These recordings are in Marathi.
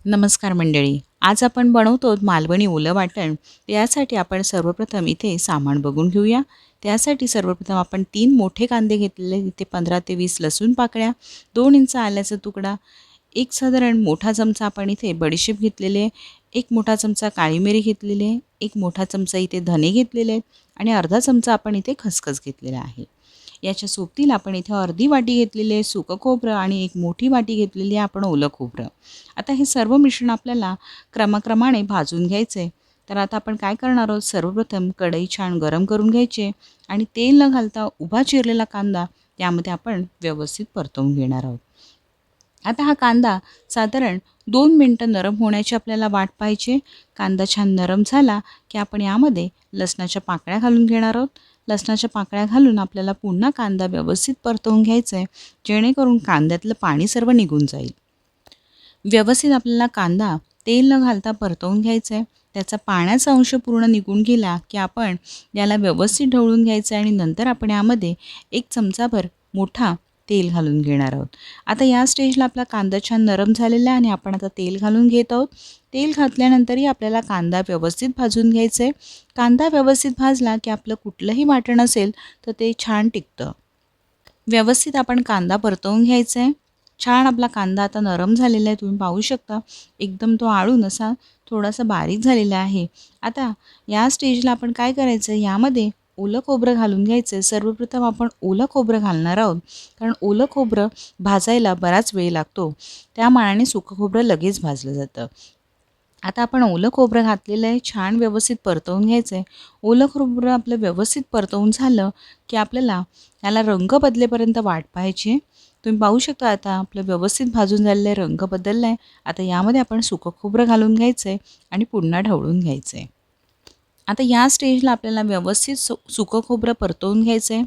नमस्कार मंडळी. आज आपण बनवतो मालवणी ओलं वाटण. यासाठी आपण सर्वप्रथम इथे सामान बघून घेऊया. त्यासाठी सर्वप्रथम आपण 3 मोठे कांदे घेतलेले, इथे 15 ते 20 लसूण पाकळ्या, 2 इंच आल्याचा तुकडा, एक साधारण मोठा चमचा आपण इथे बडीशेप घेतलेली आहे, एक मोठा चमचा काळी मिरी घेतलेली आहे, एक मोठा चमचा इथे धने घेतलेले आहेत आणि अर्धा चमचा आपण इथे खसखस घेतलेला आहे. याच्या सोबतीला आपण इथे अर्धी वाटी घेतलेली आहे सुकं खोबरं आणि एक मोठी वाटी घेतलेली आहे आपण ओलं खोबरं. आता हे सर्व मिश्रण आपल्याला क्रमाक्रमाने भाजून घ्यायचं आहे. तर आता आपण काय करणार आहोत, सर्वप्रथम कढई छान गरम करून घ्यायची आणि तेल न घालता उभा चिरलेला कांदा यामध्ये आपण व्यवस्थित परतवून घेणार आहोत. आता हा कांदा साधारण 2 मिनटं नरम होण्याची आपल्याला वाट पाहिजे. कांदा छान नरम झाला की आपण यामध्ये लसणाच्या पाकळ्या घालून घेणार आहोत. लसणाच्या पाकळ्या घालून आपल्याला पुन्हा कांदा व्यवस्थित परतवून घ्यायचा आहे, जेणेकरून कांद्यातलं पाणी सर्व निघून जाईल. व्यवस्थित आपल्याला कांदा तेल न घालता परतवून घ्यायचा आहे. त्याचा पाण्याचा अंश पूर्ण निघून गेला की आपण याला व्यवस्थित ढवळून घ्यायचं आहे आणि नंतर आपण यामध्ये 1 चमचाभर मोठा तेल घालून घेणार आहोत. आता या स्टेजला आपला कांदा छान नरम झालेला आहे आणि आपण आता तेल घालून घेत आहोत. तेल घातल्यानंतरही आपल्याला कांदा व्यवस्थित भाजून घ्यायचा आहे. कांदा व्यवस्थित भाजला की आपलं कुठलंही वाटण असेल तर ते छान टिकतं. व्यवस्थित आपण कांदा परतवून घ्यायचा आहे. छान आपला कांदा आता नरम झालेला आहे, तुम्ही पाहू शकता. एकदम तो आळून असा थोडासा बारीक झालेला आहे. आता या स्टेजला आपण काय करायचं, यामध्ये ओलं खोबरं घालून घ्यायचं आहे. सर्वप्रथम आपण ओलं खोबरं घालणार आहोत, कारण ओलं खोबरं भाजायला बराच वेळ लागतो. त्या मानाने सुकं खोबरं लगेच भाजलं जातं. आता आपण ओलं खोबरं घातलेलं आहे, छान व्यवस्थित परतवून घ्यायचं आहे. ओलं खोबरं आपलं व्यवस्थित परतवून झालं की आपल्याला याला रंग बदलेपर्यंत वाट पाहायची आहे. तुम्ही पाहू शकता आता आपलं व्यवस्थित भाजून झालेलं आहे, रंग बदलला आहे. आता यामध्ये आपण सुकं खोबरं घालून घ्यायचं आहे आणि पुन्हा ढवळून घ्यायचं आहे. आता या स्टेजला आपल्याला व्यवस्थित सुकं खोबरं परतवून घ्यायचं आहे.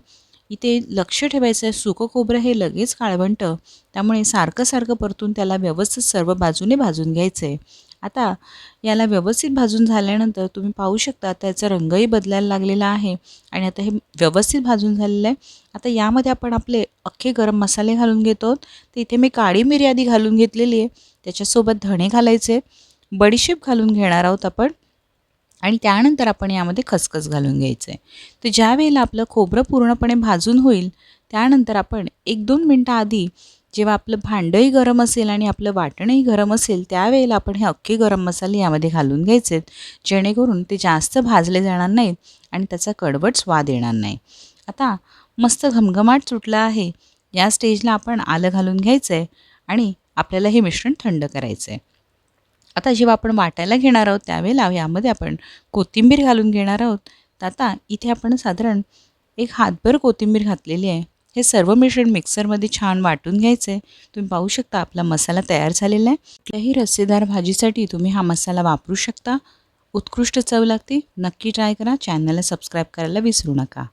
इथे लक्ष ठेवायचं आहे, सुकं खोबरं हे लगेच काळवंटं, त्यामुळे सारखं परतून त्याला व्यवस्थित सर्व बाजूने भाजून घ्यायचं आहे. आता याला व्यवस्थित भाजून झाल्यानंतर तुम्ही पाहू शकता त्याचा रंगही बदलायला लागलेला आहे आणि आता हे व्यवस्थित भाजून झालेलं आहे. आता यामध्ये आपण आपले अख्खे गरम मसाले घालून घेतो आहोत. तर इथे मी काळी मिरी आधी घालून घेतलेली आहे, त्याच्यासोबत धणे घालायचे, बडीशेप घालून घेणार आहोत आपण आणि त्यानंतर आपण यामध्ये खसखस घालून घ्यायचं आहे. तर ज्या वेळेला आपलं खोबरं पूर्णपणे भाजून होईल त्यानंतर आपण 1-2 मिनटं आधी, जेव्हा आपलं भांडंही गरम असेल आणि आपलं वाटणही गरम असेल, त्यावेळेला आपण हे अख्खे गरम मसाले यामध्ये घालून घ्यायचे आहेत, जेणेकरून ते जास्त भाजले जाणार नाहीत आणि त्याचा कडवट स्वाद येणार नाही. आता मस्त घमघमाट सुटला आहे. या स्टेजला आपण आलं घालून घ्यायचं आहे आणि आपल्याला हे मिश्रण थंड करायचं आहे. आता जेव्हा आपण वाटायला घेणार आहोत त्यावेळेला यामध्ये आपण कोथिंबीर घालून घेणार आहोत. तर आता इथे आपण साधारण 1 हातभर कोथिंबीर घातलेली आहे. हे सर्व मिश्रण मिक्सरमध्ये छान वाटून घ्यायचं आहे. तुम्ही पाहू शकता आपला मसाला तयार झालेला आहे. कुठल्याही रस्सेदार भाजीसाठी तुम्ही हा मसाला वापरू शकता. उत्कृष्ट चव लागते. नक्की ट्राय करा. चॅनलला सबस्क्राईब करायला विसरू नका.